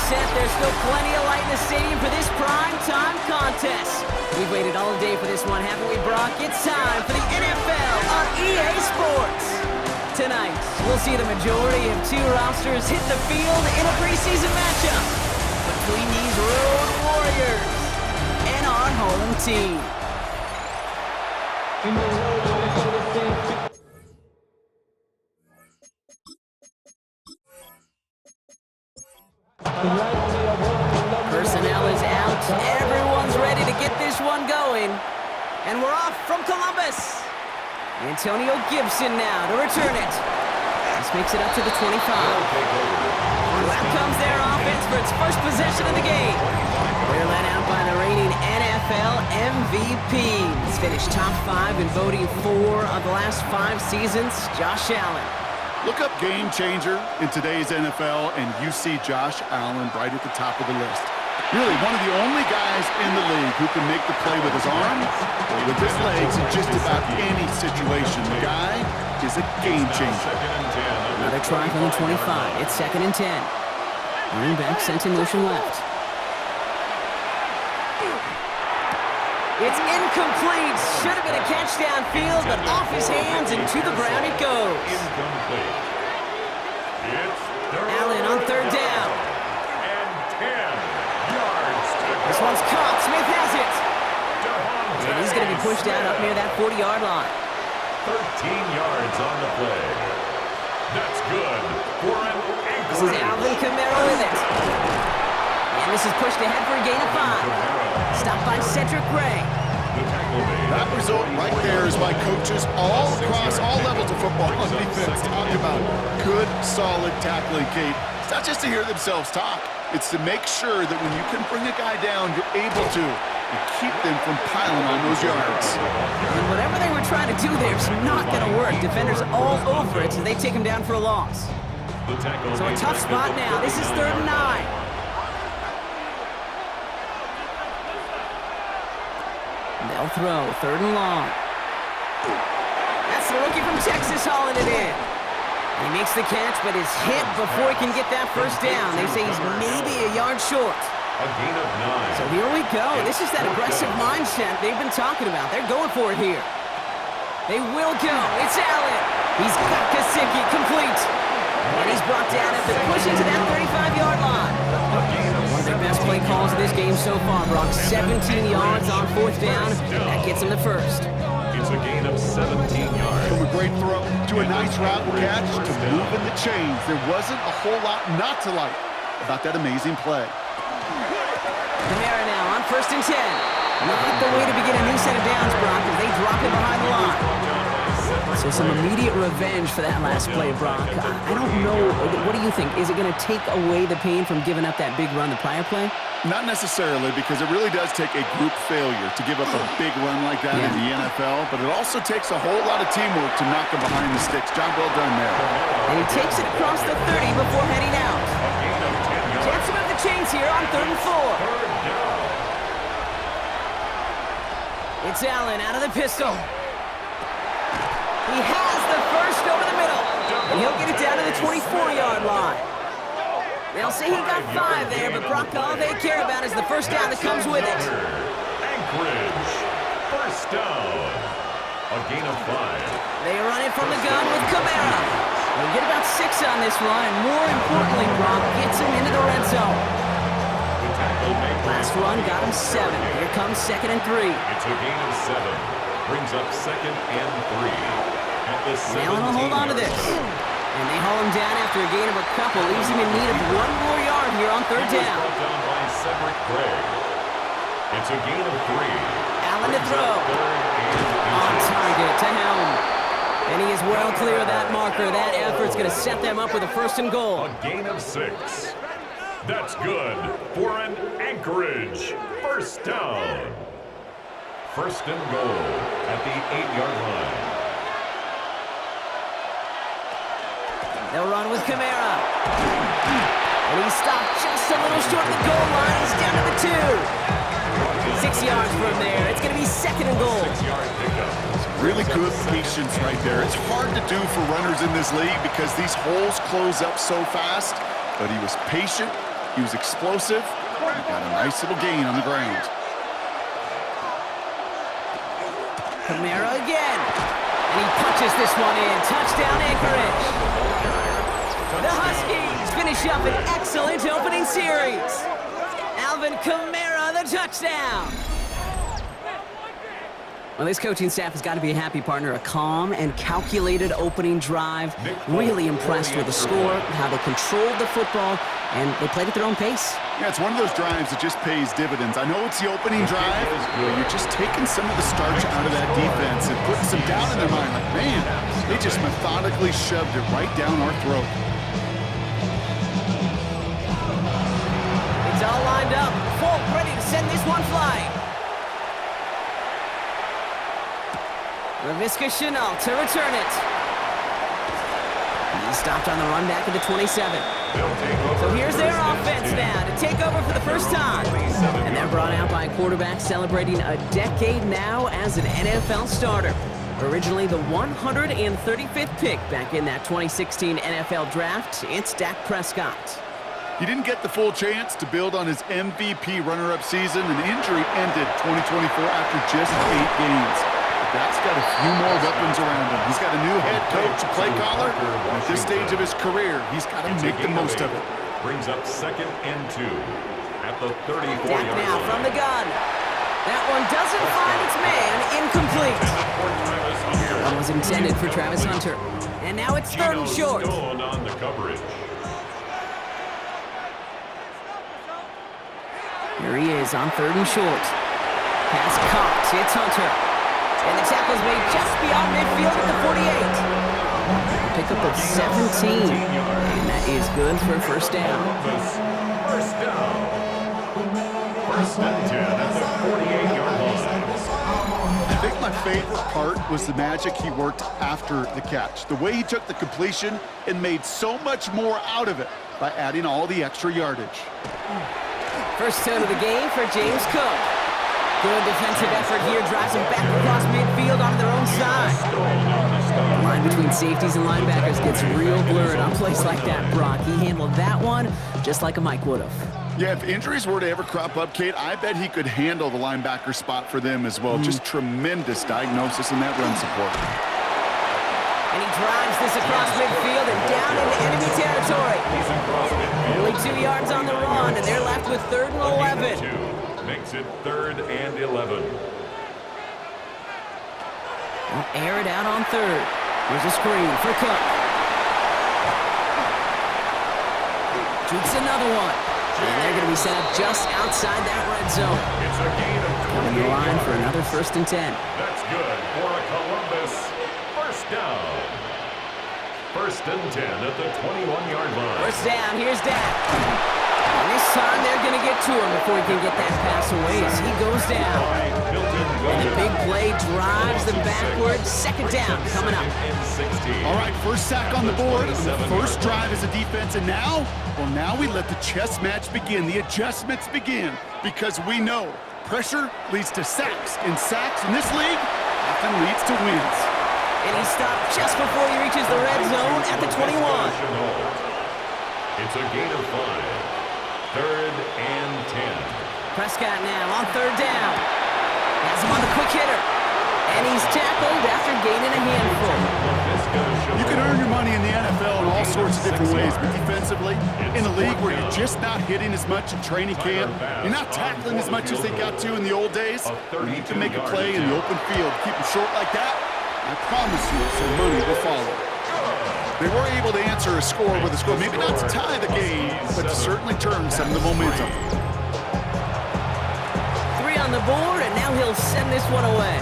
set. There's still plenty of light in the stadium for this prime-time contest. We've waited all day for this one, haven't we, Brock? It's time for the NFL on EA Sports. Tonight, we'll see the majority of two rosters hit the field in a preseason matchup between these road warriors and our home team. Personnel is out. Everyone's ready to get this one going. And we're off from Columbus. Antonio Gibson now to return it. This makes it up to the 25. Out comes their offense for its first possession of the game. They're led out by the reigning NFL MVP. He's finished top 5 in voting 4 of the last 5 seasons, Josh Allen. Look up game changer in today's NFL, and you see Josh Allen right at the top of the list. Really, one of the only guys in the league who can make the play with his arms or with his legs in just about any situation. The guy is a game changer. Another try from the 25. It's 2nd and 10. Running back sent in motion left. It's incomplete. Should have been a catch downfield, but off his hands and to the ground it goes. Allen on 3rd down. This one's caught. Smith has it. And he's going to be pushed out up near that 40-yard line. 13 yards on the play. That's good for an Anchorage. This is Alvin Kamara with it. And this is pushed ahead for a gain of 5. Stopped by Cedric Gray. That result right there is why coaches all across all levels of football on defense talk about good, solid tackling, Kate. It's not just to hear themselves talk. It's to make sure that when you can bring a guy down, you're able to and keep them from piling on those yards. And whatever they were trying to do there is not going to work. Defenders all over it, so they take him down for a loss. So a tough spot now. This is 3rd and 9. They'll throw, 3rd and long. That's the rookie from Texas hauling it in. He makes the catch, but is hit before he can get that first down. They say he's maybe a yard short. A gain of 9. So here we go. This is that aggressive mindset they've been talking about. They're going for it here. They will go. It's Allen. He's got Kasicki complete. And he's brought down at the push into that 35-yard line. One of their best play calls of this game so far, Brock. 17 yards on 4th down. That gets him the first. It's a gain of 17 yards. From a great throw to a nice route and catch to moving the chains. There wasn't a whole lot not to like about that amazing play. Kamara now on 1st and 10. Not the way to begin a new set of downs, Brock, as they drop it behind the line. So some immediate revenge for that last play, Brock. I don't know. What do you think? Is it going to take away the pain from giving up that big run the prior play? Not necessarily, because it really does take a group failure to give up a big run like that in the NFL, but it also takes a whole lot of teamwork to knock them behind the sticks. Job well done there. And he takes it across the 30 before heading out. Chance to move the chains here on 3rd and 4. It's Allen out of the pistol. He has the first over the middle, and he'll get it down to the 24-yard line. They'll say he got 5 there, but Brock, all they care about is the first down that comes with it. Anchorage, first down. A gain of 5. They run it from the gun with Kamara. They'll get about 6 on this run, and more importantly, Brock gets him into the red zone. Last run got him 7. Here comes 2nd and 3. It's a gain of 7. Brings up 2nd and 3. Allen will hold on to this. And they haul him down after a gain of a couple. Leaves him in need of 1 more yard here on 3rd down. Down by Cedric Gray. It's a gain of 3. Allen to throw. On target to Helm. And he is well clear of that marker. That effort's going to set them up with a 1st and goal. A gain of 6. That's good for an Anchorage first down. 1st and goal at the 8-yard line. They'll run with Kamara. And he's stopped just a little short of the goal line. He's down to the 2. 6 yards from there. It's going to be 2nd and goal. 6-yard pickup. Really good patience right there. It's hard to do for runners in this league because these holes close up so fast. But he was patient. He was explosive. He got a nice little gain on the ground. Kamara again. And he punches this one in. Touchdown, Anchorage. The Huskies finish up an excellent opening series. Alvin Kamara, the touchdown. Well, this coaching staff has got to be a happy partner. A calm and calculated opening drive. Really impressed with the score, how they controlled the football, and they played at their own pace. Yeah, it's one of those drives that just pays dividends. I know it's the opening drive, but you're just taking some of the starch out of that defense and putting some doubt in their mind. Like, man, they just methodically shoved it right down our throat. It's all lined up. Folk ready to send this one flying. Laviska Shenault to return it. He stopped on the run back into 27. So here's their offense now to take over for the first time. And they're brought out by a quarterback celebrating a decade now as an NFL starter. Originally the 135th pick back in that 2016 NFL Draft, it's Dak Prescott. He didn't get the full chance to build on his MVP runner-up season. An injury ended 2024 after just 8 games. Dak's got a few more weapons around him. He's got a new head coach, a play caller, and at this stage of his career, he's got to make the most of it. Brings up 2nd and 2 at the 34-yard line. Dak now from the gun. That one doesn't find its man. Incomplete. That one was intended for Travis Hunter. And now it's 3rd and short. On the coverage. Here he is on 3rd and short. Pass caught. It's Hunter. And the tackle's made just beyond midfield at the 48. Pickup of 17. And that is good for a first down. First down. 1st and 10 at the 48-yard line. I think my favorite part was the magic he worked after the catch. The way he took the completion and made so much more out of it by adding all the extra yardage. First tone of the game for James Cook. Good defensive effort here, drives them back across midfield onto their own side. The line between safeties and linebackers gets real blurred on plays like that, Brock. He handled that one just like a Mike would have. Yeah, if injuries were to ever crop up, Kate, I bet he could handle the linebacker spot for them as well. Just tremendous diagnosis in that run support. And he drives this across midfield and down into enemy territory. Only 2 yards on the run, and they're left with 3rd and 11. Makes it 3rd and 11. We'll air it out on 3rd. Here's a screen for Cook. Shoots another one. And they're going to be set up just outside that red zone. It's a gain of 28 in the line yards. for another 1st and 10. That's good for a Columbus first down. 1st and 10 at the 21-yard line. First down, here's Dak. And this time they're going to get to him before he can get that pass away as he goes down. And the big play drives them backwards. 2nd down coming up. All right, first sack on the board. First drive as a defense, and now we let the chess match begin. The adjustments begin because we know pressure leads to sacks, and sacks in this league often leads to wins. And he stopped just before he reaches the red zone at the 21. It's a gain of 5. 3rd and 10. Prescott now on 3rd down. Has him on the quick hitter. And he's tackled after gaining a handful. You can earn your money in the NFL in all sorts of different ways, but defensively, in a league where you're just not hitting as much in training camp, you're not tackling as much as they got to in the old days, you need to make a play in the open field. Keep them short like that, I promise you some money will follow. They were able to answer a score with a score, maybe not to tie the game, but to certainly turn some of the momentum. 3 on the board, and now he'll send this one away.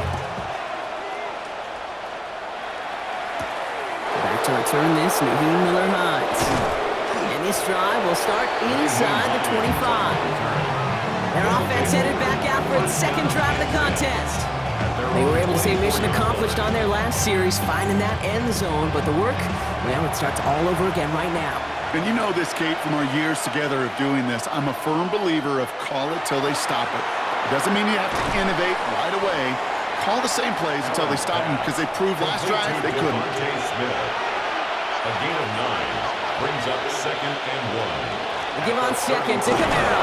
Back to return this, Naheem Miller-Hines. And this drive will start inside the 25. Their offense headed back out for its 2nd drive of the contest. They were able to say mission accomplished on their last series, finding that end zone, but the work, well, it starts all over again right now. And you know this, Kate, from our years together of doing this, I'm a firm believer of call it till they stop it. It doesn't mean you have to innovate right away. Call the same plays until they stop them, because they proved last drive they couldn't. A gain of 9 brings up 2nd and 1. Give on second to Camara.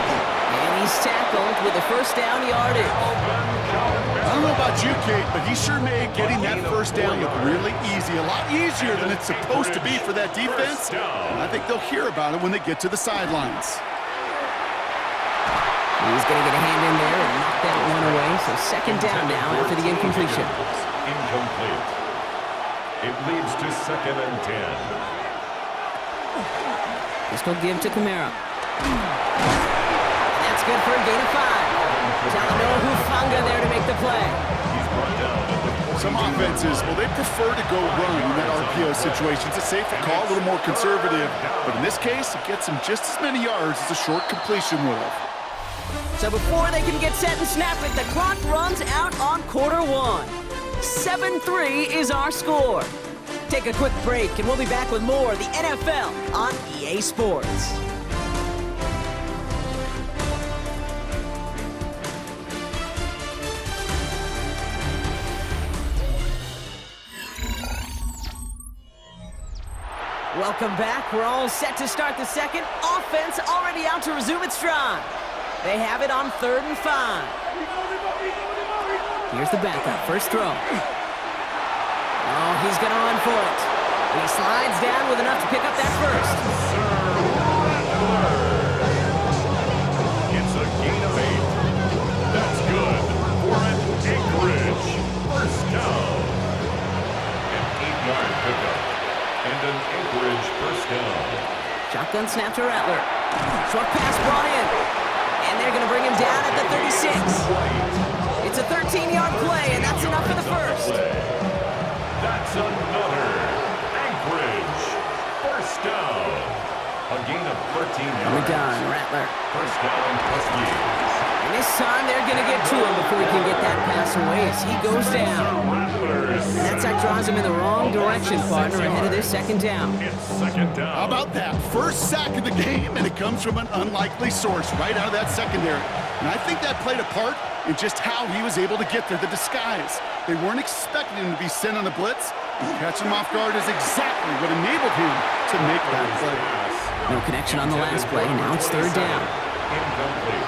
And he's tackled with the first down yardage. I don't know about you, Kate, but he sure made getting that first down look really easy. A lot easier than it's supposed to be for that defense. And I think they'll hear about it when they get to the sidelines. He's going to get a hand in there and knock that one away. So second down now after the incompletion. Incomplete. It leads to 2nd and 10. Pistol give to Camara. That's good for a gain of 5. Talanoa Hufanga there to make the play. Some offenses, well, they prefer to go run in that RPO situation. It's a safer call, a little more conservative. But in this case, it gets them just as many yards as a short completion would have. So before they can get set and snap it, the clock runs out on quarter 1. 7-3 is our score. Take a quick break, and we'll be back with more of the NFL on EA Sports. Welcome back. We're all set to start the second. Offense already out to resume its stride. They have it on 3rd and 5. Here's the backup. First throw. Oh, he's going to run for it. And he slides down with enough to pick up that first. It's a gain of 8. That's good for an Anchorage first down. An 8-yard pickup and an Anchorage first down. Shotgun snap to Rattler. Short pass brought in. And they're going to bring him down at the 36. It's a 13-yard play, and that's enough for the first. That's another Anchorage first down. A gain of 13 yards. We're done, Rattler. First down, Huskies. And this time they're going to get to him before he can get that pass away as he goes down. And that sack drives him in the wrong direction, partner, ahead of this second down. It's second down. How about that? First sack of the game, and it comes from an unlikely source right out of that secondary. And I think that played a part in just how he was able to get there, the disguise. They weren't expecting him to be sent on the blitz. And catching him off guard is exactly what enabled him to make that play. No connection on the last play. Now it's 3rd down. Incomplete.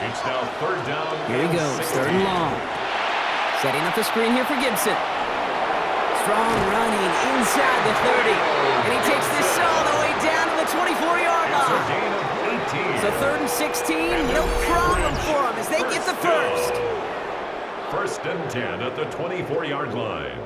It's now 3rd down. Here he goes, 3rd and long. Setting up the screen here for Gibson. Strong running inside the 30. And he takes this all the way down to the 24-yard line. It's a gain of 18. So 3rd and 16, no problem for them as they get the first. 1st and 10 at the 24-yard line.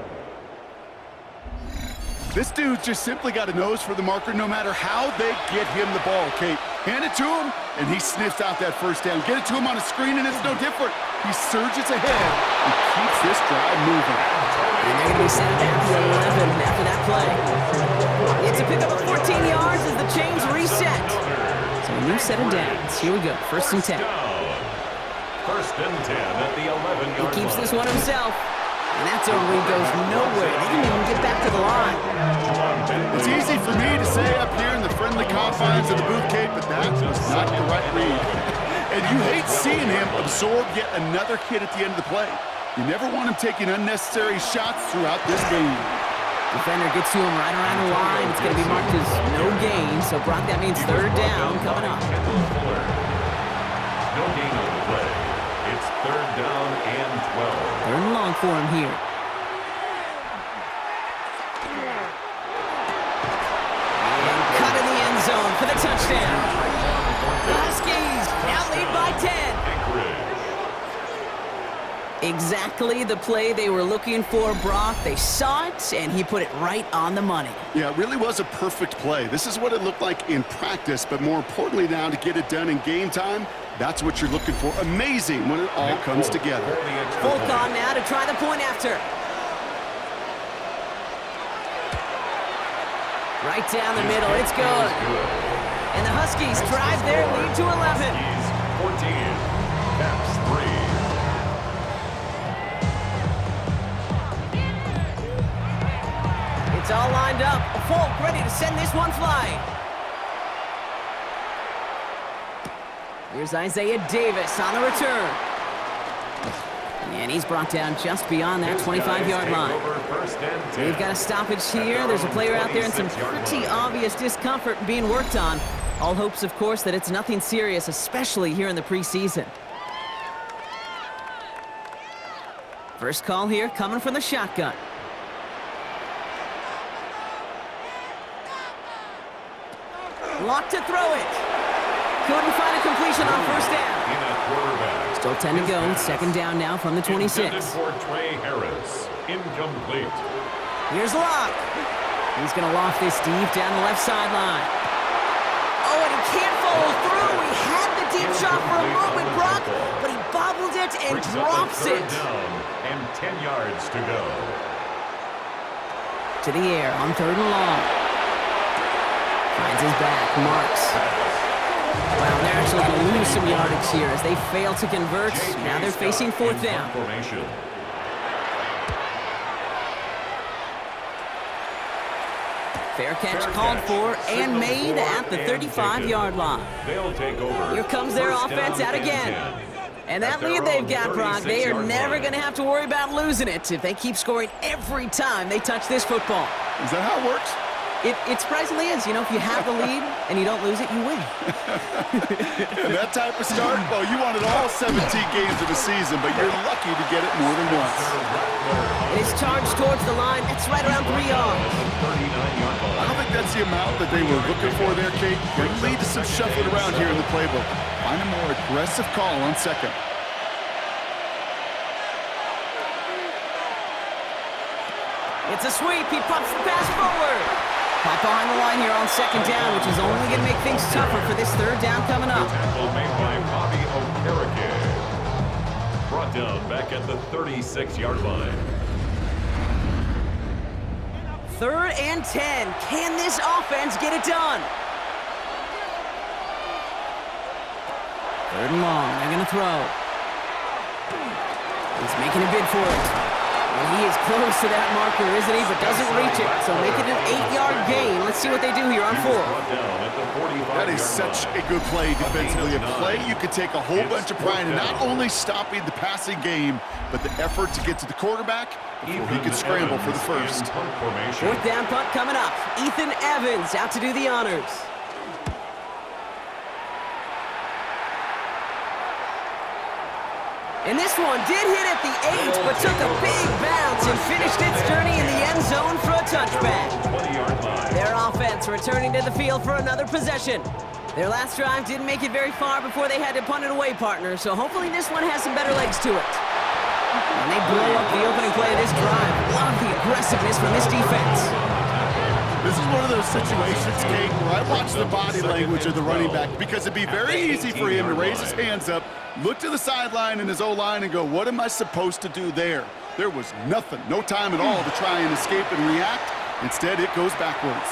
This dude's just simply got a nose for the marker no matter how they get him the ball, Kate. Hand it to him, and he sniffs out that first down. Get it to him on a screen, and it's no different. He surges ahead and keeps this drive moving. And they're going to be sent down to 11 after that play. It's a pickup of 14 yards as the chains reset. So a new set of downs. Here we go, 1st and 10. 1st and 10 at the 11-yard line. He keeps this one himself. And that zone read goes nowhere. They didn't even get back to the line. It's easy for me to say up here in the friendly confines of the booth, Kate, but that was not the right read. And you hate seeing him absorb yet another hit at the end of the play. You never want him taking unnecessary shots throughout this game. Defender gets to him right around the line. It's going to be marked as no gain. So, Brock, that means 3rd down coming up. No gain on the play. It's 3rd down and 12. 3rd and long for him here. And cut in the end zone for the touchdown. The Huskies now lead by 10. Exactly the play they were looking for, Brock. They saw it, and he put it right on the money. Yeah, it really was a perfect play. This is what it looked like in practice, but more importantly now to get it done in game time, that's what you're looking for. Amazing when it all comes together. Folk on now to try the point after. Right down the middle, it's good. And the Huskies drive their lead to 11. 14, Caps 3. It's all lined up. Folk ready to send this one flying. Here's Isaiah Davis on the return. And he's brought down just beyond that 25-yard line. They've got a stoppage here. There's a player out there in some pretty obvious discomfort being worked on. All hopes, of course, that it's nothing serious, especially here in the preseason. First call here coming from the shotgun. Locked to throw it. Couldn't find a completion on first down. Still 10 to go. Second down now from the 26. For Trey Harris. Incomplete. Here's Locke. He's going to loft this deep down the left sideline. Oh, and he can't follow through. He had the deep shot for a moment, Brock, but he bobbled it and drops it. And 10 yards to go. To the air on third and long. Finds his back, marks. Wow, they're actually going to lose some yardage here as they fail to convert. Now they're facing fourth down. Fair catch called for and made at the 35-yard line. They'll take over. Here comes their offense out again. And that lead they've got, Brock, they are never going to have to worry about losing it if they keep scoring every time they touch this football. Is that how it works? It surprisingly is. You know, if you have the lead and you don't lose it, you win. And that type of start, well, you wanted all 17 games of the season, but you're lucky to get it more than once. It is charged towards the line. It's right around 3 yards. I don't think that's the amount that they were looking for there, Kate. Could lead to some shuffling around here in the playbook. Find a more aggressive call on second. It's a sweep. He pops the pass forward. Pop behind the line here on second down, which is only going to make things tougher for this third down coming up. Tackle made by Bobby Okereke. Brought down back at the 36-yard line. 3rd and 10. Can this offense get it done? 3rd and long. They're going to throw. He's making a bid for it. And he is close to that marker, isn't he? But doesn't reach it. So make it an 8-yard gain. Let's see what they do here on 4th. That is such a good play defensively. A play you could take a whole bunch of pride in not only stopping the passing game, but the effort to get to the quarterback before he could scramble for the first. 4th down punt coming up. Ethan Evans out to do the honors. And this one did hit at the 8, but took a big bounce and finished its journey in the end zone for a touchback. Their offense returning to the field for another possession. Their last drive didn't make it very far before they had to punt it away, partner, so hopefully this one has some better legs to it. And they blow up the opening play of this drive. Love the aggressiveness from this defense. This is one of those situations, Kate, where I watch the body language of the running back because it'd be very easy for him to raise his hands up, look to the sideline in his O-line and go, what am I supposed to do there? There was nothing, no time at all to try and escape and react. Instead, it goes backwards.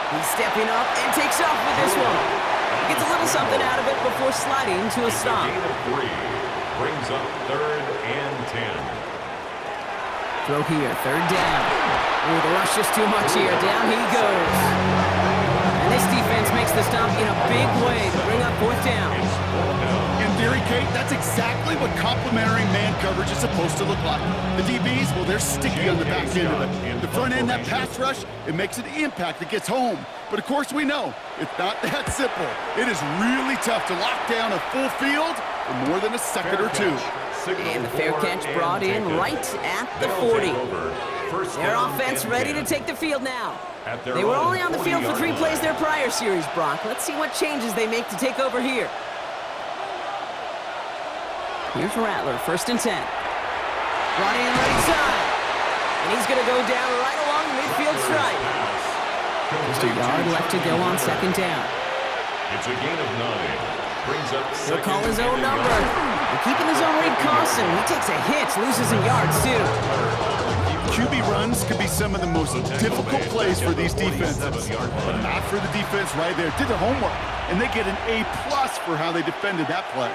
He's stepping up and takes off with this one. Gets a little something out of it before sliding to a stop. Brings up 3rd and 10. Throw here, 3rd down. Ooh, the rush just too much here. Down he goes. And this defense makes the stop in a big way to bring up 4th down. In theory, Kate, that's exactly what complementary man coverage is supposed to look like. The DBs, well, they're sticky on the back end of it. The front end, that pass rush, it makes an impact that gets home. But of course we know, it's not that simple. It is really tough to lock down a full field for more than a second or two. And the fair catch brought in right at the 40. Their offense ready to take the field now. They were only on the field for 3 plays their prior series, Brock. Let's see what changes they make to take over here. Here's Rattler, 1st and 10. Brought in right side. And he's going to go down right along the midfield stripe. Just a yard left to go on 2nd down. It's a gain of 9. Brings up He'll call his own number. And keeping his own read costs him. He takes a hit, loses some yards too. QB runs could be some of the most difficult plays for these defenses, but not for the defense right there. Did their homework, and they get an A+ for how they defended that play.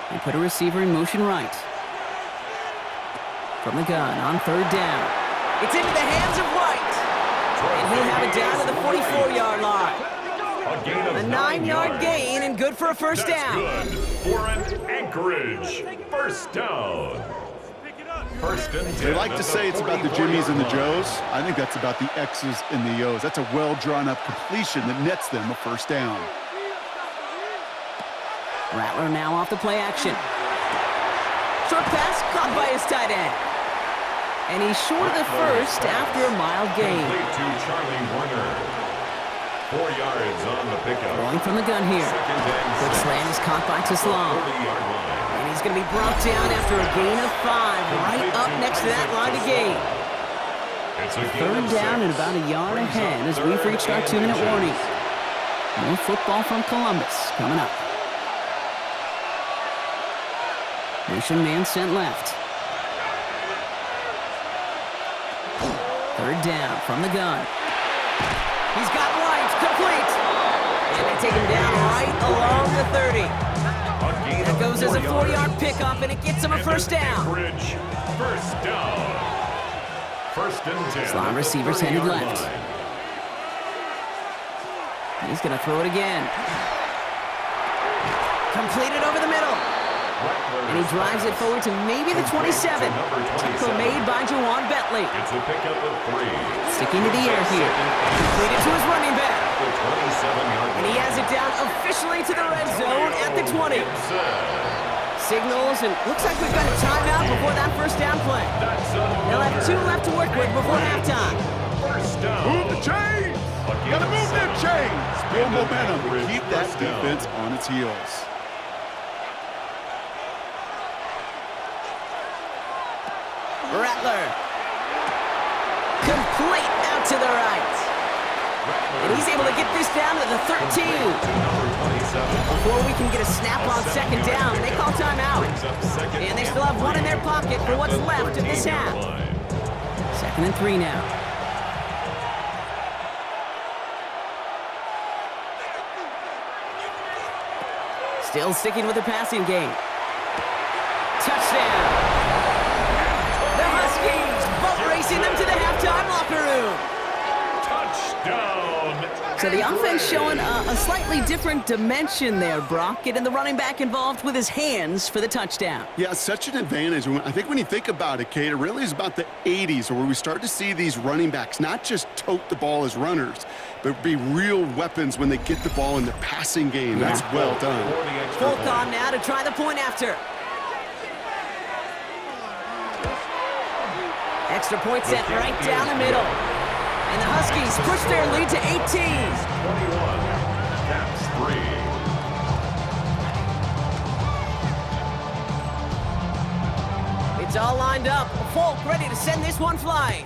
They put a receiver in motion right. From the gun on 3rd down. It's into the hands of White. And he'll have it down to the 44-yard line. A 9-yard gain and good for a 1st down. Good for an Anchorage 1st down. First and 10. They like to say it's about the Jimmies and the Joes. I think that's about the X's and the O's. That's a well-drawn-up completion that nets them a first down. Rattler now off the play action. Short pass caught by his tight end. And he's short of the first after a mild gain. Complete to Charlie Warner. 4 yards on the pickup. Going from the gun here. Quick slant is caught by Taslam. 40-yard line. And he's going to be brought down after a gain of 5, right up next to that line to gain. It's a Third down and about a yard ahead as we've reached our 2-minute warning. More football from Columbus coming up. Motion man sent left. Third down from the gun. He's got White, complete. And they take him down right along the 30. That goes as a 4-yard pickup, and it gets him a first down. Anchorage, first down. First and 10. Slot receivers headed left. He's going to throw it again. Completed over the middle. And he drives it forward to maybe the 27. Tackle made by Jawan Bentley. It's a pickup of 3. Sticking to the air here. Completed to his running back. The 27-yard And he has it down officially to the red zone at the 20. Signals, and looks like we've got a timeout before that first down play. They'll have 2 left to work with before halftime. First down. Move the chains! Gotta move them chains! Build momentum. Keep that defense on its heels. Rattler. Complete out to the right. And he's able to get this down to the 13. Before we can get a snap on second down, they call timeout. And they still have 1 in their pocket for what's left of this half. 2nd and 3 now. Still sticking with the passing game. Touchdown. The Huskies boat racing them to the halftime locker room. Touchdown. So the offense showing a slightly different dimension there, Brock, getting the running back involved with his hands for the touchdown. Yeah, such an advantage. I think when you think about it, Kate, it really is about the 80s where we start to see these running backs not just tote the ball as runners, but be real weapons when they get the ball in the passing game. Yeah. That's well done. Folk on now to try the point after. Extra point set right down the middle. And the Huskies push their lead to 18. 21. That's 3. It's all lined up. Folk ready to send this one flying.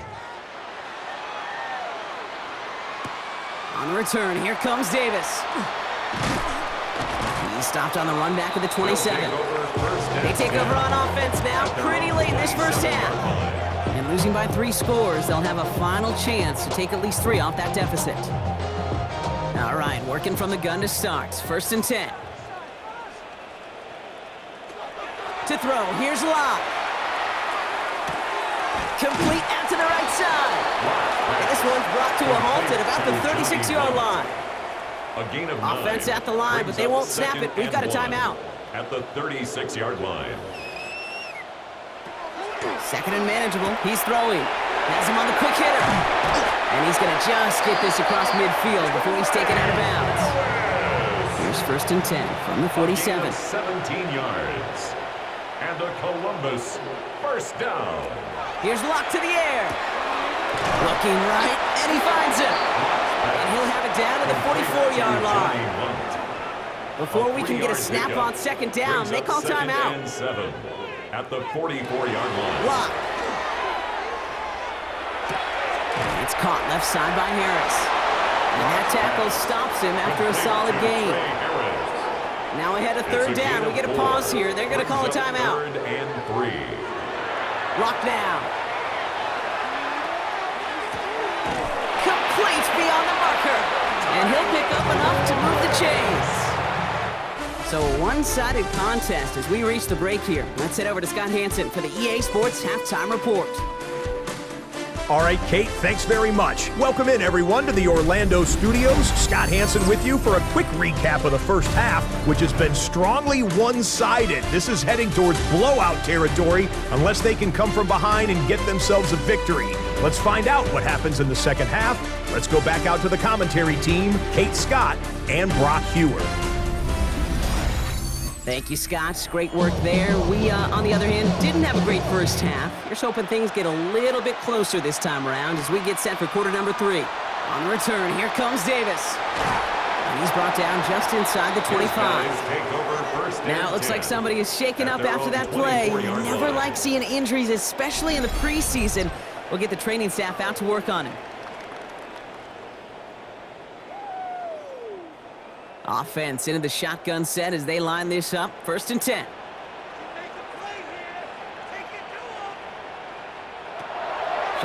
On the return, here comes Davis. He's stopped on the run back of the 27. They take over on offense now pretty late in this first half. And losing by 3 scores, they'll have a final chance to take at least 3 off that deficit. All right, working from the gun to start. 1st and 10. To throw, here's Locke. Complete out to the right side. And this one's brought to a halt at about the 36-yard line. A gain of 9. Offense at the line, but they won't snap it. We've got a timeout. At the 36-yard line. 2nd and manageable. He's throwing. Has him on the quick hitter. And he's going to just get this across midfield before he's taken out of bounds. Here's 1st and 10 from the 47. 17 yards. And a Columbus first down. Here's Locke to the air. Looking right, and he finds him. And he'll have it down to the 44-yard line. Before we can get a snap on second down, they call timeout. 7 at the 44-yard line. Locke. It's caught left side by Harris. And that tackle stops him after a solid gain. Now ahead of 3rd down. We get a pause here. They're going to call a timeout. 3rd and 3. Locked down. Complete beyond the marker. And he'll pick up enough to move the chains. So a one-sided contest as we reach the break here. Let's head over to Scott Hansen for the EA Sports Halftime Report. All right, Kate, thanks very much. Welcome in, everyone, to the Orlando studios. Scott Hansen with you for a quick recap of the first half, which has been strongly one-sided. This is heading towards blowout territory unless they can come from behind and get themselves a victory. Let's find out what happens in the second half. Let's go back out to the commentary team, Kate Scott and Brock Hewer. Thank you, Scott. Great work there. We, on the other hand, didn't have a great first half. Here's hoping things get a little bit closer this time around as we get set for quarter number 3. On the return, here comes Davis. And he's brought down just inside the 25. Now it looks like somebody is shaken up after that play. You never like seeing injuries, especially in the preseason. We'll get the training staff out to work on him. Offense into the shotgun set as they line this up. 1st and 10.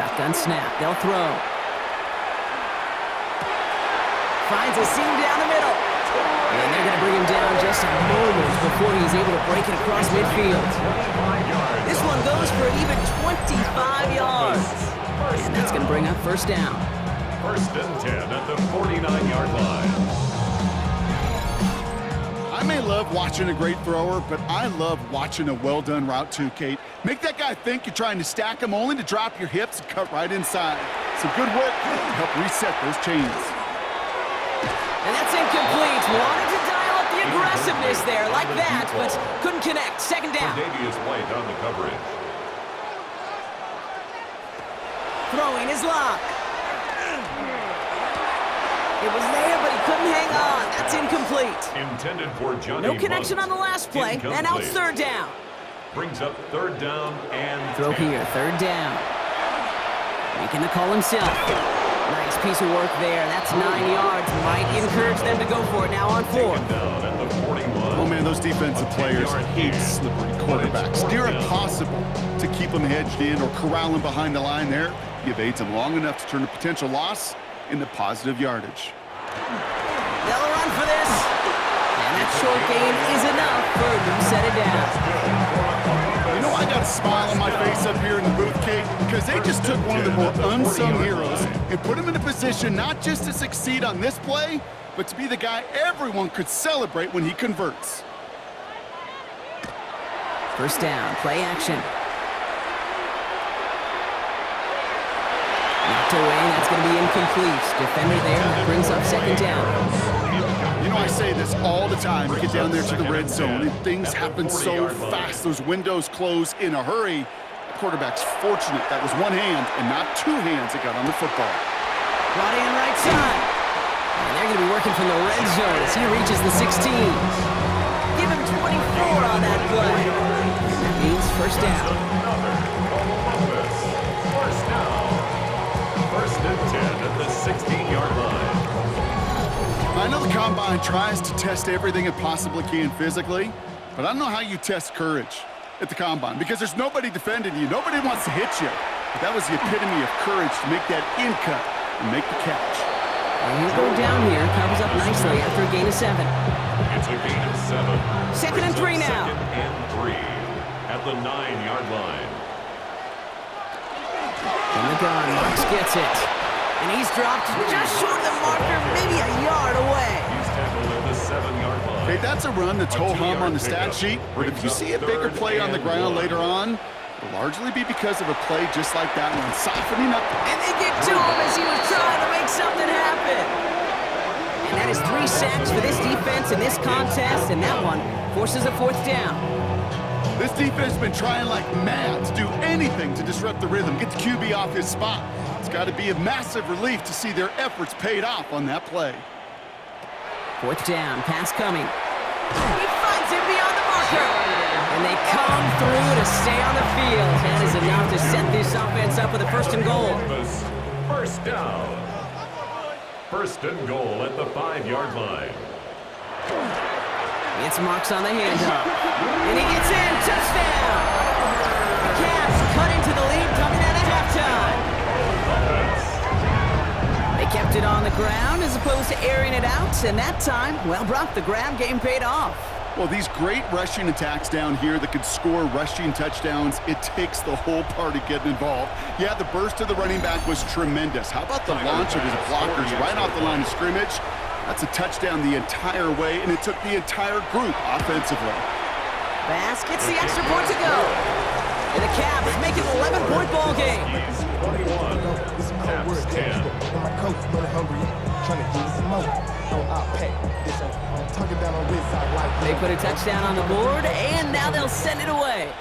Shotgun snap. They'll throw. Finds a seam down the middle. And they're going to bring him down just a moment before he's able to break it across midfield. This one goes for an even 25 yards. And that's going to bring up 1st down. 1st and 10 at the 49-yard line. I may love watching a great thrower, but I love watching a well-done route too, Kate. Make that guy think you're trying to stack him only to drop your hips and cut right inside. Some good work to help reset those chains. And that's incomplete. Wanted to dial up the aggressiveness there like that, but couldn't connect. 2nd down. Davius White on the coverage. Throwing his lock. It was there, but he couldn't hang on. That's incomplete. Intended for Johnny No connection on the last play, and now it's 3rd down. Brings up 3rd down and Throw 10. Here, 3rd down. Making the call himself. Nice piece of work there. That's 9 yards. Might encourage them to go for it now on 4. Down at the 41. Oh, man, those defensive players hate slippery quarterbacks. Near impossible to keep them hedged in or corral them behind the line there. You've evades them long enough to turn a potential loss into positive yardage. They'll run for this. And that short gain is enough for them to set it down. You know, I got a smile on my face up here in the booth, Kate, because they just took one of the more unsung heroes and put him in a position not just to succeed on this play, but to be the guy everyone could celebrate when he converts. 1st down, play action. Knocked away, that's going to be incomplete. Defender there brings up 2nd down. You know, I say this all the time. You get down there to the red zone, and things happen so fast. Those windows close in a hurry. The quarterback's fortunate that was one hand and not 2 hands that got on the football. Brought in right side. And they're going to be working from the red zone as he reaches the 16. Give him 24 on that play. That means 1st down. 1st down. 1st and 10 at the 16-yard line. I know the Combine tries to test everything it possibly can physically, but I don't know how you test courage at the Combine because there's nobody defending you. Nobody wants to hit you. But that was the epitome of courage to make that in cut and make the catch. And he'll go down here, covers up nicely after a gain of 7. It's a gain of 7. 2nd and 3 now. 2nd and 3 at the 9-yard line. In the gun, Marks gets it. And he's dropped just short of the marker, maybe a yard away. He's tackled at the 7-yard line. Hey, that's a run that's ho-hum on the stat sheet, but if you see a bigger play on the ground later on, it'll largely be because of a play just like that one, softening up. And they get to him as he was trying to make something happen. And that is 3 sacks for this defense in this contest, and that one forces a 4th down. This defense has been trying like mad to do anything to disrupt the rhythm, get the QB off his spot. It's got to be a massive relief to see their efforts paid off on that play. 4th down, pass coming. He finds him beyond the marker. And they come through to stay on the field. That is enough to set this offense up with a 1st and goal. 1st down. 1st and goal at the 5-yard line. It's Marks on the handoff. And he gets in. Touchdown! The Cavs cut into the lead coming out of halftime. They kept it on the ground as opposed to airing it out. And that time, well, Brock, the grab game paid off. Well, these great rushing attacks down here that could score rushing touchdowns, it takes the whole party getting involved. Yeah, the burst of the running back was tremendous. How about the launch of his blockers right off the line of scrimmage? That's a touchdown the entire way, and it took the entire group offensively. Bass gets the extra point to go. And the Cavs make it an 11-point ball game. 21, Cavs 10. They put a touchdown on the board, and now they'll send it away.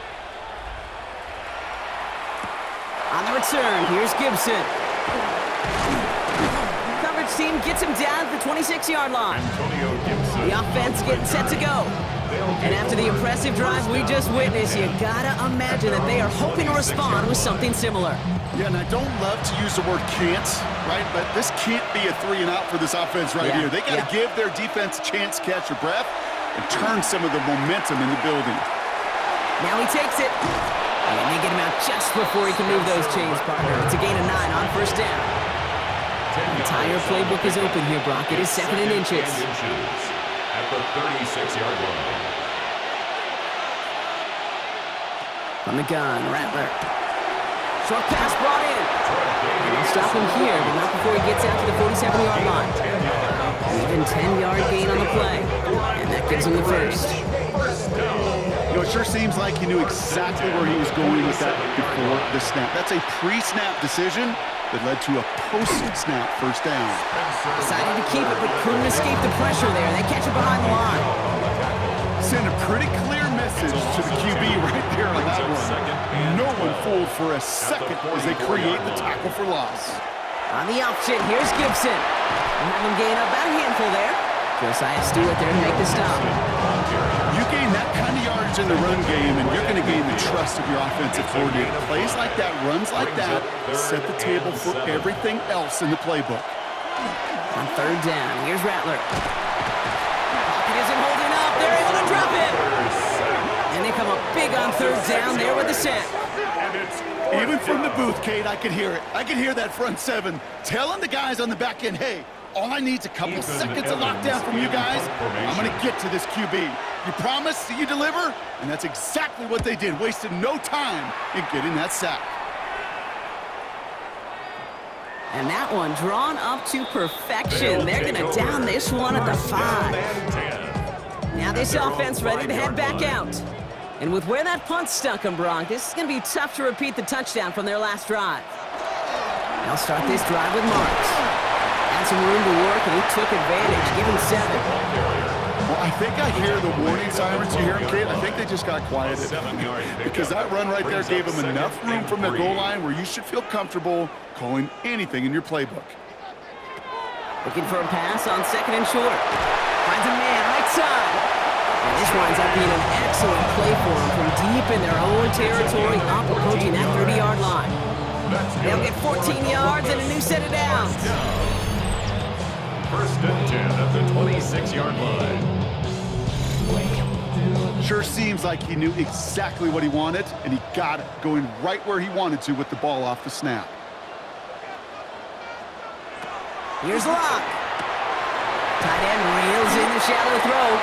On the return, here's Gibson. Coverage team gets him down at the 26-yard line. The offense getting set to go. And after the impressive drive we just witnessed, you gotta imagine that they are hoping to respond with something similar. Yeah, and I don't love to use the word can't, right? But this can't be a 3-and-out for this offense right here. They got to give their defense a chance to catch their breath and turn some of the momentum in the building. Now he takes it. And they get him out just before he can move those chains, partner. It's a gain of 9 on first down. The entire playbook is open here, Brock. It is 2nd and inches. At the 36-yard line. From the gun, Rattler. Short pass brought in. And they'll stop him here, but not before he gets out to the 47-yard line. Even 10-yard gain on the play. And that gives him the first. You know, it sure seems like he knew exactly where he was going with that before the snap. That's a pre-snap decision that led to a post-snap first down. Decided to keep it, but couldn't escape the pressure there. They catch it behind the line. Send a pretty clear message to the QB right there on that one. No one fooled for a second as they create the tackle for loss. On the option, here's Gibson. And have him gain about a handful there. Josiah Stewart there to make the stop. You gain that kind of yardage in the run game, and you're going to gain the trust of your offensive coordinator. Plays like that, runs like that, set the table for everything else in the playbook. On third down, here's Rattler. Pocket isn't holding up. They're able to drop him. And they come up big on third down there with the sack. Even from the booth, Kate, I could hear it. I could hear that front seven telling the guys on the back end, hey, all I need is a couple seconds of lockdown from you guys. I'm going to get to this QB. You promise that you deliver? And that's exactly what they did. Wasted no time in getting that sack. And that one drawn up to perfection. They're going to down this one at the 5. Now this offense ready to head back out. And with where that punt stuck them, Brock, this is going to be tough to repeat the touchdown from their last drive. They'll start this drive with Marks. Had some room to work, and he took advantage. Give him 7. Well, I think I hear the warning sirens. You hear them, Kate? I think they just got quieted. Because that run right there gave them enough room from the goal line where you should feel comfortable calling anything in your playbook. Looking for a pass on 2nd and short. Finds a man right side. And this winds up being an excellent play for them from deep in their own territory, up approaching that 30-yard line. They'll get 14 yards and a new set of downs. 1st and 10 at the 26-yard line. Sure seems like he knew exactly what he wanted, and he got it, going right where he wanted to with the ball off the snap. Here's Locke. Tight end reels in the shallow throw.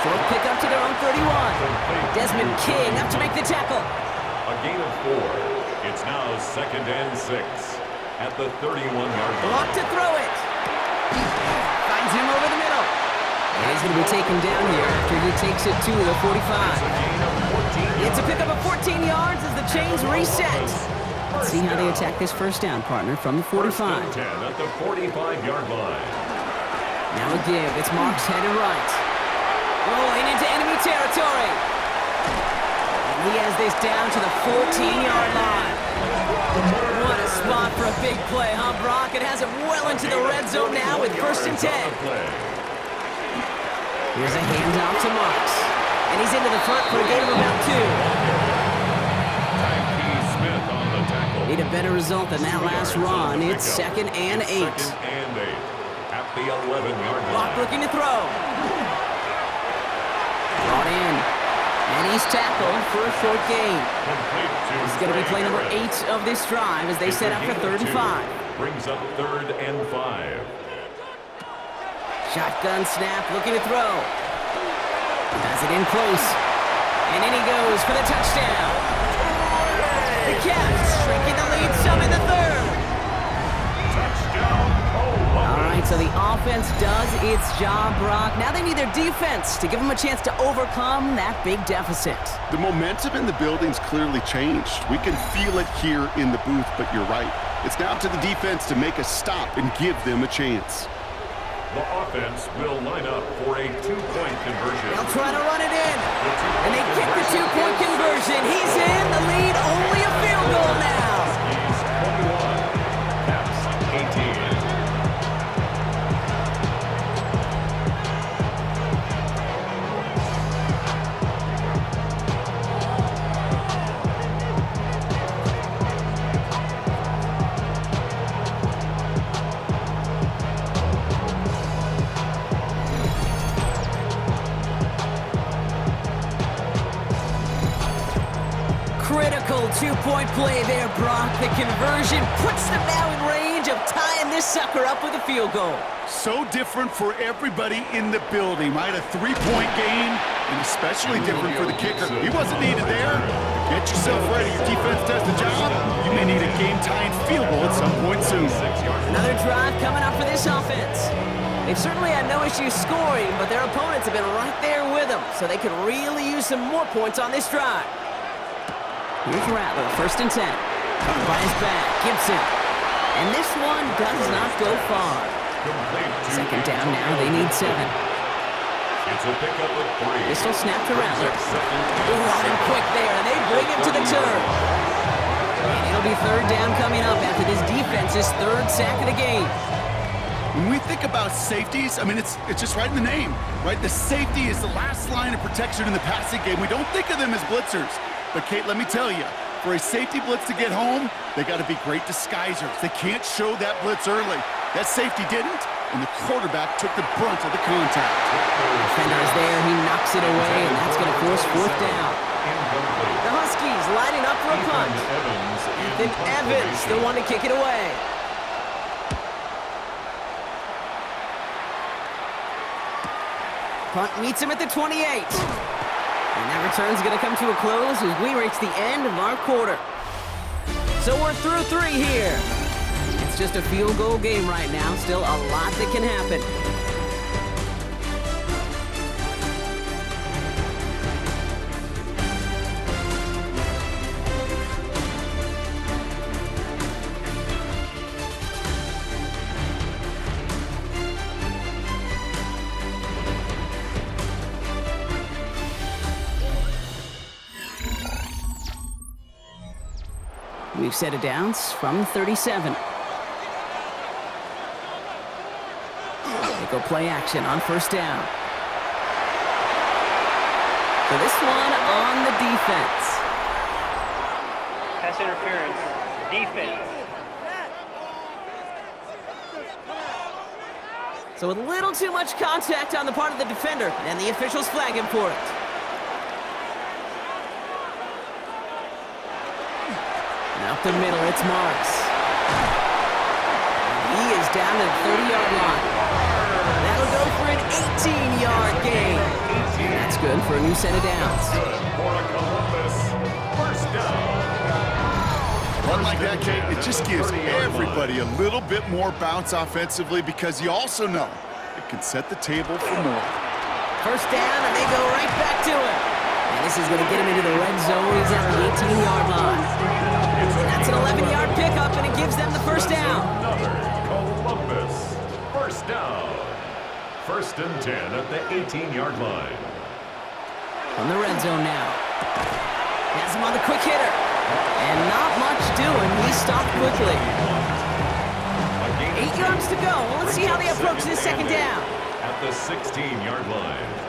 Short pick up to their own 31. Desmond King up to make the tackle. A gain of 4. It's now 2nd and 6 at the 31-yard line. Locke to throw it. Finds him over the middle. And he's going to be taken down here after he takes it to the 45. It's a pickup of 14 yards as the chains reset. Let's see how they attack this first down, partner, from the 45. 1st and 10 at the 45-yard line. Now a give. It's Marks headed right. Rolling into enemy territory. And he has this down to the 14-yard line. What a spot for a big play, huh, Brock? It has him well into the red zone now with 1st and 10. Here's a handoff to Marks. And he's into the front for a gain of about 2. Need a better result than that last run. It's 2nd and 8. At the 11-yard line. Locke looking to throw. Brought in. And he's tackled for a short gain. He's going to be play number 8 of this drive as they set up for 3rd and 5. Brings up 3rd and 5. Shotgun snap, looking to throw. Does it in close. And in he goes for the touchdown. The Cavs shrinking the lead some in the third. Touchdown, All right, Columbus. so the offense does its job, Brock. Now they need their defense to give them a chance to overcome that big deficit. The momentum in the building's clearly changed. We can feel it here in the booth, but you're right. It's now to the defense to make a stop and give them a chance. The offense will line up for a two-point conversion. They'll try to run it in. And they kick the two-point conversion. He's in. The lead, only a field goal now. He's 21. Caps 18. Critical two-point play there, Brock. The conversion puts them now in range of tying this sucker up with a field goal. So different for everybody in the building, right? A three-point game, and especially different for the kicker. He wasn't needed there. Get yourself ready. Your defense does the job. You may need a game-tying field goal at some point soon. Another drive coming up for this offense. They've certainly had no issues scoring, but their opponents have been right there with them, so they could really use some more points on this drive. Here's Rattler, 1st and 10. Covered by his back, Gibson. And this one does not go far. Second down now, they need 7. It's a pickup of 3. Pistol snap to Rattler. Running quick there, and they bring him to the turn. And it'll be 3rd down coming up after this defense's 3rd sack of the game. When we think about safeties, I mean, it's just right in the name, right? The safety is the last line of protection in the passing game. We don't think of them as blitzers. But, Kate, let me tell you, for a safety blitz to get home, they got to be great disguisers. They can't show that blitz early. That safety didn't, and the quarterback took the brunt of the contact. Defender is there, he knocks it away, and that's going to force 4th down. The Huskies lining up for a punt. Ethan Evans, the one to kick it away. Punt meets him at the 28. And that return's going to come to a close as we reach the end of our quarter. So we're through 3 here. It's just a field goal game right now. Still a lot that can happen. We've set it down from 37. They go play action on 1st down. So this one on the defense. Pass interference. Defense. So with a little too much contact on the part of the defender, and the officials flag him for it. Up the middle, it's Marks. He is down to the 30-yard line. That'll go for an 18-yard gain. And that's good for a new set of downs. For a Columbus first down. Run like that, Kate, it just gives everybody a little bit more bounce offensively because you also know it can set the table for more. 1st down, and they go right back to it. And this is going to get him into the red zone. He's at the 18-yard line. That's an 11-yard pickup, and it gives them the 1st down. Another Columbus first down. 1st and 10 at the 18-yard line. From the red zone now. Has him on the quick hitter. And not much doing. He stopped quickly. 8 yards to go. Let's see how they approach this 2nd down. At the 16-yard line.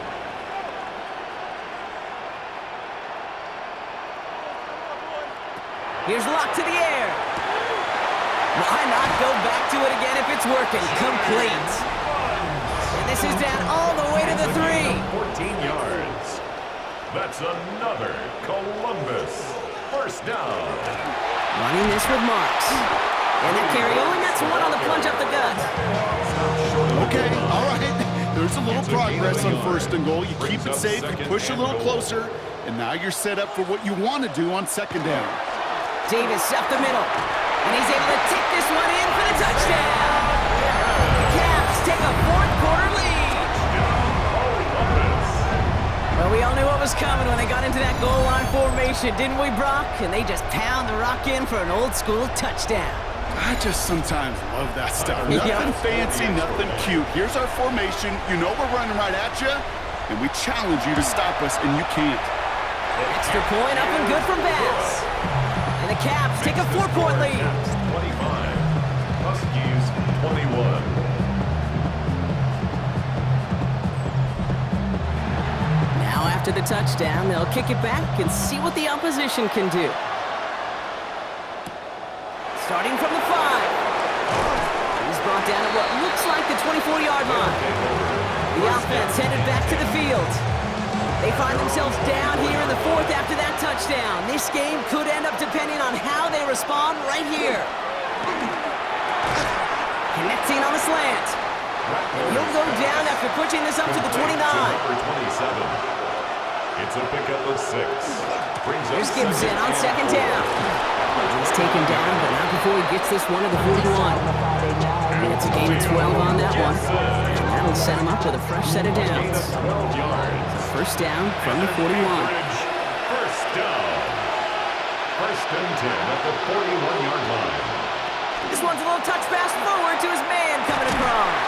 Here's Locke to the air. Why not go back to it again if it's working? Complete. And this is down all the way to the 3. 14 yards. That's another Columbus first down. Running this with Marks. And that carry only gets 1 on the plunge up the gut. Okay, all right. There's There's a little progress on 1st and goal. You keep it safe, you push a little closer, and now you're set up for what you want to do on 2nd down. Davis up the middle, and he's able to take this one in for the touchdown. The Caps take a 4th quarter lead. Well, we all knew what was coming when they got into that goal line formation, didn't we, Brock? And they just pound the rock in for an old-school touchdown. I just sometimes love that stuff. Nothing fancy, nothing cute. Here's our formation. You know we're running right at you, and we challenge you to stop us, and you can't. Extra point up and good from Bass. And the Caps take a 4-point lead. 25, Huskies 21. Now after the touchdown, they'll kick it back and see what the opposition can do. Starting from the 5. He's brought down at what looks like the 24-yard line. The offense headed back to the field. They find themselves down here in the 4th after that touchdown. This game could end up depending on how they respond right here. Connecting on the slant. And he'll go down after pushing this up to the 29. It's a pickup of 6. Here's Gibson on 2nd down. He's taken down, but not before he gets this one to the 41. And it's a gain of 12 on that one. And that'll set him up with a fresh set of downs. First down from the 41. First down. 1st and 10 at the 41-yard line. This one's a little touch pass forward to his man coming across.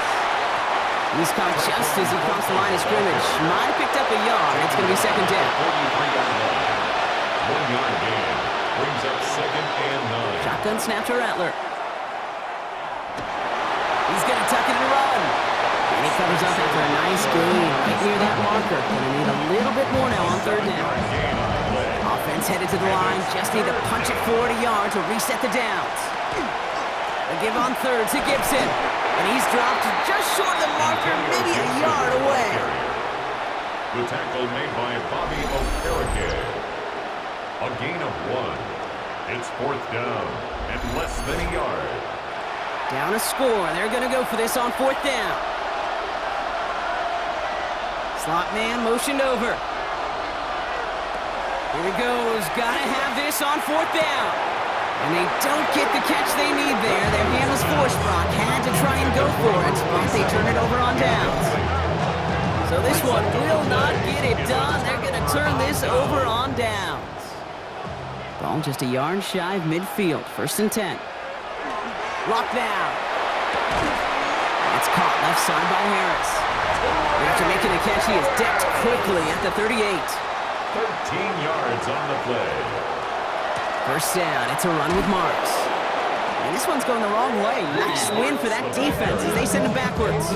He's caught just as he crossed the line of scrimmage. Might have picked up a yard. It's going to be 2nd down. 43-yard line. 1-yard gain. Brings up 2nd and 9. Shotgun snap to Rattler. He's going to tuck it and run. And he covers up after a nice gain right near that marker. Going to need a little bit more now on 3rd down. Offense headed to the line. Just need to punch it forward a yard to reset the downs. They give on 3rd to Gibson. And he's dropped just short of the marker, maybe a yard away. The tackle made by Bobby Okereke. A gain of 1. It's 4th down and less than a yard. Down a score. They're going to go for this on 4th down. Slot man motioned over. Here he goes. Got to have this on 4th down. And they don't get the catch they need there. Their hand was forced. Brock had to try and go for it, but they turn it over on downs. So this one will not get it done. They're going to turn this over on downs. Ball just a yard shy of midfield. 1st and 10. Locked down. It's caught left side by Harris. After making the catch, he is decked quickly at the 38. 13 yards on the play. First down, it's a run with Marks. And this one's going the wrong way. Nice win for that defense as they send it backwards.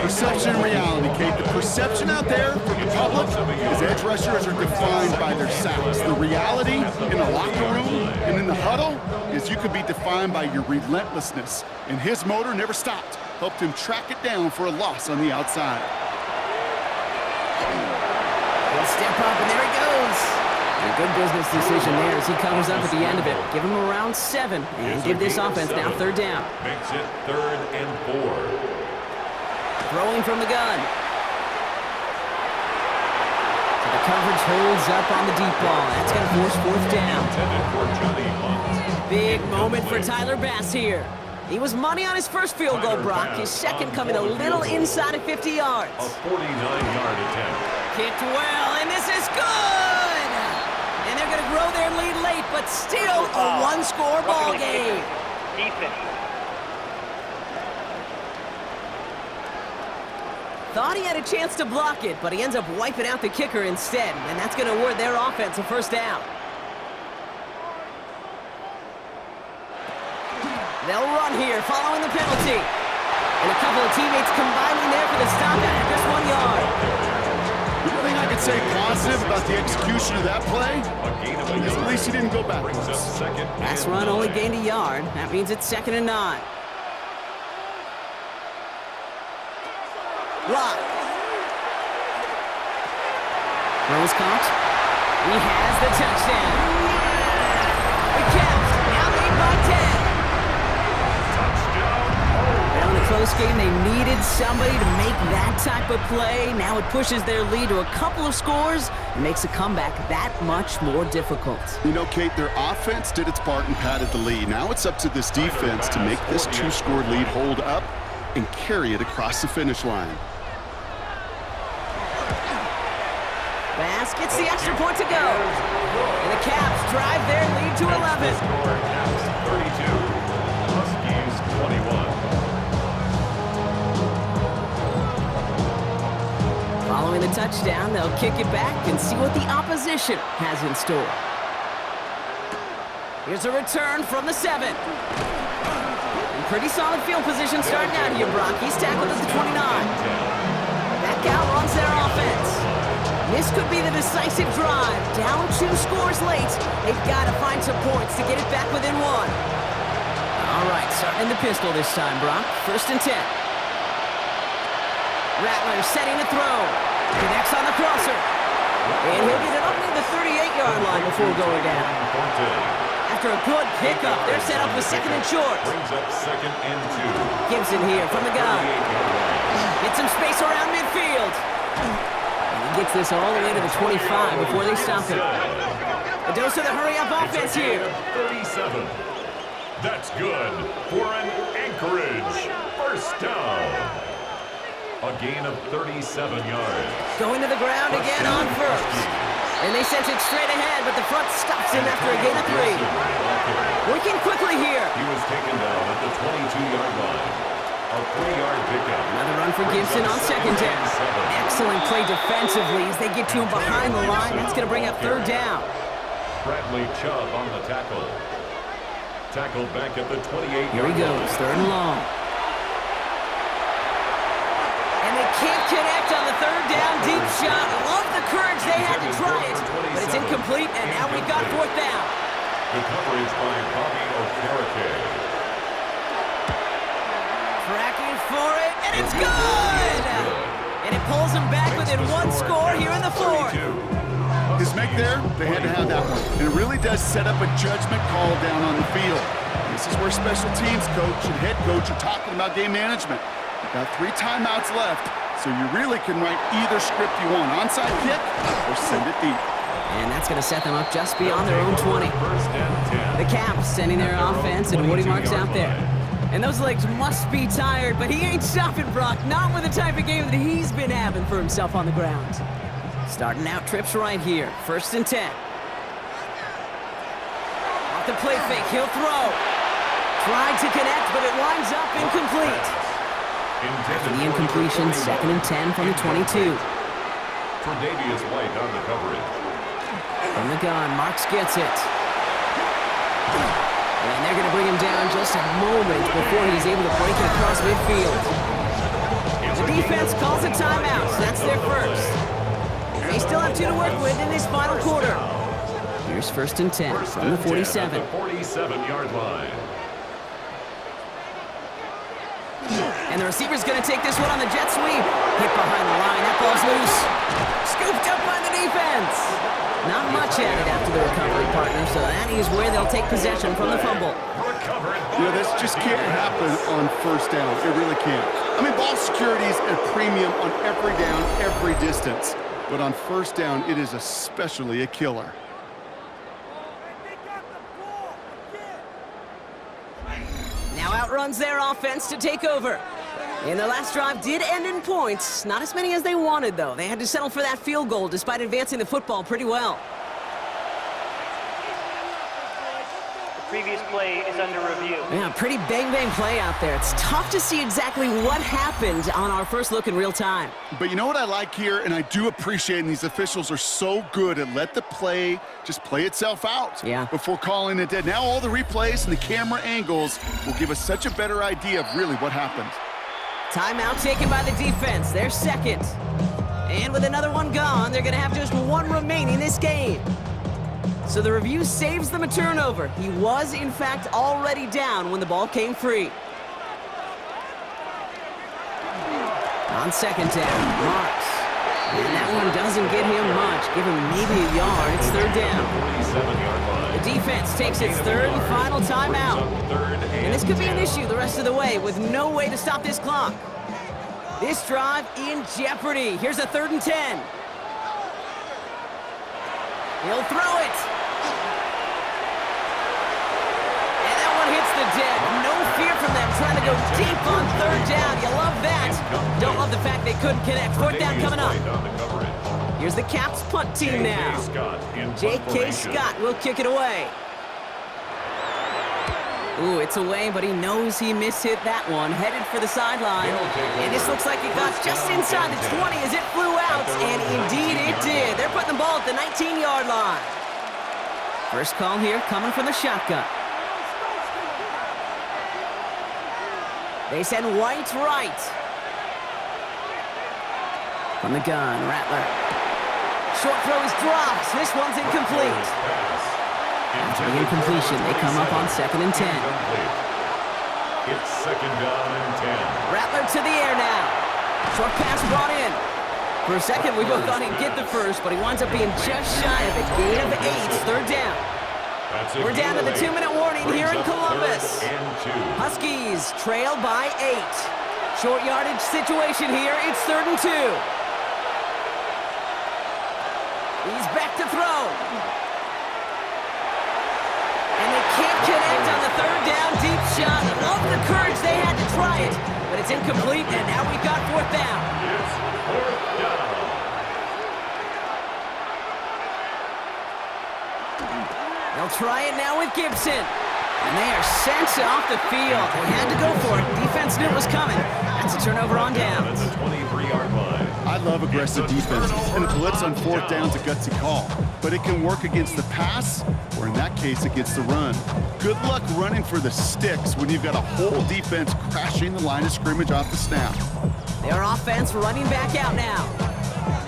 Perception and reality, Kate. The perception out there from the public is edge rushers are defined by their sacks. The reality in the locker room and in the huddle is you could be defined by your relentlessness. And his motor never stopped. Helped him track it down for a loss on the outside. He'll step up, and there he goes. A good business decision there as he covers up at the end of it. Give him around 7 and give this offense now 3rd down. Makes it 3rd and 4. Throwing from the gun. So the coverage holds up on the deep ball. That's going to force 4th down. Big moment for Tyler Bass here. He was money on his first field goal, Brock. His second coming a little inside of 50 yards. A 49-yard attempt. Kicked well, and this is good! And they're going to grow their lead late, but still a one-score ball game. Defense. Thought he had a chance to block it, but he ends up wiping out the kicker instead, and that's going to award their offense a 1st down. They'll run here following the penalty. And a couple of teammates combining there for the stop after just 1 yard. The only thing I could say positive about the execution of that play is at least he didn't go backwards. Pass run only gained a yard. That means it's 2nd and 9. Lock. Rose caught. He has the touchdown. The Caps now lead by 10. Touchdown. And on the close game. They needed somebody to make that type of play. Now it pushes their lead to a couple of scores and makes a comeback that much more difficult. You know, Kate, their offense did its part and padded the lead. Now it's up to this defense to make this 2-score lead hold up and carry it across the finish line. Bass gets the extra point to go. And the Caps drive their lead to 11. Caps 32, Huskies 21. Following the touchdown, they'll kick it back and see what the opposition has in store. Here's a return from the 7. And pretty solid field position starting out here, Brock. He's tackled at the 29. That outruns their offense. This could be the decisive drive. Down 2 scores late. They've got to find some points to get it back within 1. All right, starting in the pistol this time, Brock. 1st and 10. Rattler setting the throw. Connects on the crosser. And he'll get it up near the 38-yard line before going down. After a good pickup, they're set up with 2nd and short. Brings up 2nd and 2. Gibson here from the gun. Gets some space around midfield. He gets this all the way to the 25 before they stop him. A dose of the hurry-up offense here. 37. That's good for an Anchorage first down. A gain of 37 yards. Going to the ground again on first. And they sent it straight ahead, but the front stops him after a gain of 3. Working quickly here. He was taken down at the 22-yard line. A 3-yard pickup. Another run for Gibson on 2nd down. Excellent play defensively as they get to him behind the line. That's going to bring up 3rd down. Bradley Chubb on the tackle. Tackled back at the 28-yard line. Here he goes, 3rd and long. And they can't connect on the 3rd down deep shot. Love the courage they had to try it, but it's incomplete, and now we've got 4th down. The coverage by Bobby Okereke. Tracking for it, and it's good! And it pulls them back within 1 score here in the 4th. His make there, they had to have that one. And it really does set up a judgment call down on the field. This is where special teams coach and head coach are talking about game management. You've got 3 timeouts left, so you really can write either script you want. Onside kick or send it deep. And that's going to set them up just beyond their own 20. The Caps sending their offense, and Woody Marks out there. And those legs must be tired, but he ain't stopping, Brock. Not with the type of game that he's been having for himself on the ground. Starting out trips right here. 1st and 10. Off the play fake, he'll throw. Tried to connect, but it winds up incomplete. After the incompletion, 2nd and 10 from the 22. Tre'Davious White on the coverage. From the gun, Marks gets it. And they're going to bring him down just a moment before he's able to break it across midfield. The defense calls a timeout, so that's their first. They still have 2 to work with in this final quarter. Here's 1st and 10 from the 47. 47-yard line. And the receiver's going to take this one on the jet sweep. Hit behind the line. That ball's loose. Scooped up by the defense. Not much added after the recovery, partner, so that is where they'll take possession from the fumble. You know, this just can't happen on 1st down. It really can't. I mean, ball security is a premium on every down, every distance. But on 1st down, it is especially a killer. Now outruns their offense to take over. And their last drive did end in points. Not as many as they wanted, though. They had to settle for that field goal despite advancing the football pretty well. The previous play is under review. Yeah, pretty bang-bang play out there. It's tough to see exactly what happened on our first look in real time. But you know what I like here, and I do appreciate, and these officials are so good at let the play just play itself out before calling it dead. Now all the replays and the camera angles will give us such a better idea of really what happened. Timeout taken by the defense. They're 2nd. And with another one gone, they're going to have just 1 remaining this game. So the review saves them a turnover. He was, in fact, already down when the ball came free. On 2nd down, Marks And that one doesn't get him much. Give him maybe a yard. It's third down. 47-yard line. The defense takes its third and final timeout. And this could be an issue the rest of the way with no way to stop this clock. This drive in jeopardy. Here's a 3rd and 10. He'll throw it. And that one hits the deck. No fear from them trying to go deep on 3rd down. You love that. Don't love the fact they couldn't connect. 4th down coming up. Here's the Caps punt team now. J.K. Scott will kick it away. Ooh, it's away, but he knows he mishit that one. Headed for the sideline. And this looks like it got just inside the 20 as it flew out. And indeed it did. They're putting the ball at the 19-yard line. First call here coming from the shotgun. They send White right. From the gun, Rattler. Short throw is dropped. This one's incomplete. After the incompletion, they come up on 2nd and 10. It's 2nd down and 10. Rattler to the air now. Short pass brought in. For a second, we both thought he'd get the first, but he winds up being just shy of a gain of 8. 3rd down. We're down to the 2-minute warning here in Columbus. Huskies trail by 8. Short yardage situation here. It's 3rd and 2. He's back to throw. And they can't connect on the 3rd down deep shot. Love the courage they had to try it, but it's incomplete, and now we've got 4th down. It's 4th down. They'll try it now with Gibson. And they are sent off the field. They had to go for it. Defense knew it was coming. That's a turnover on downs. At the 23-yard line. I love aggressive defense, and a blitz on 4th down's a gutsy call. But it can work against the pass, or in that case, against the run. Good luck running for the sticks when you've got a whole defense crashing the line of scrimmage off the snap. Their offense running back out now.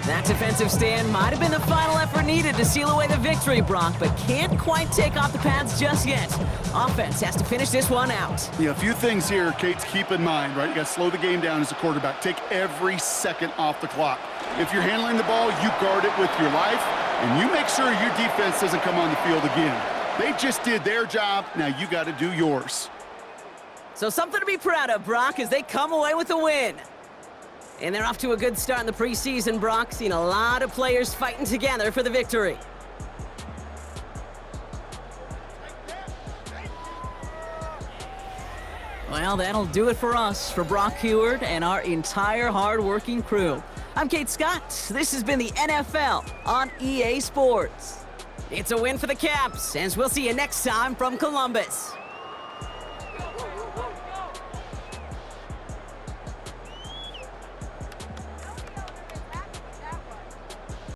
That defensive stand might have been the final effort needed to seal away the victory, Brock, but can't quite take off the pads just yet. Offense has to finish this one out. Yeah, a few things here, Kate, to keep in mind, right? You got to slow the game down as a quarterback. Take every second off the clock. If you're handling the ball, you guard it with your life, and you make sure your defense doesn't come on the field again. They just did their job. Now you got to do yours. So something to be proud of, Brock, as they come away with a win. And they're off to a good start in the preseason, Brock. Seen a lot of players fighting together for the victory. Well, that'll do it for us, for Brock Heward and our entire hard-working crew. I'm Kate Scott. This has been the NFL on EA Sports. It's a win for the Caps, and we'll see you next time from Columbus.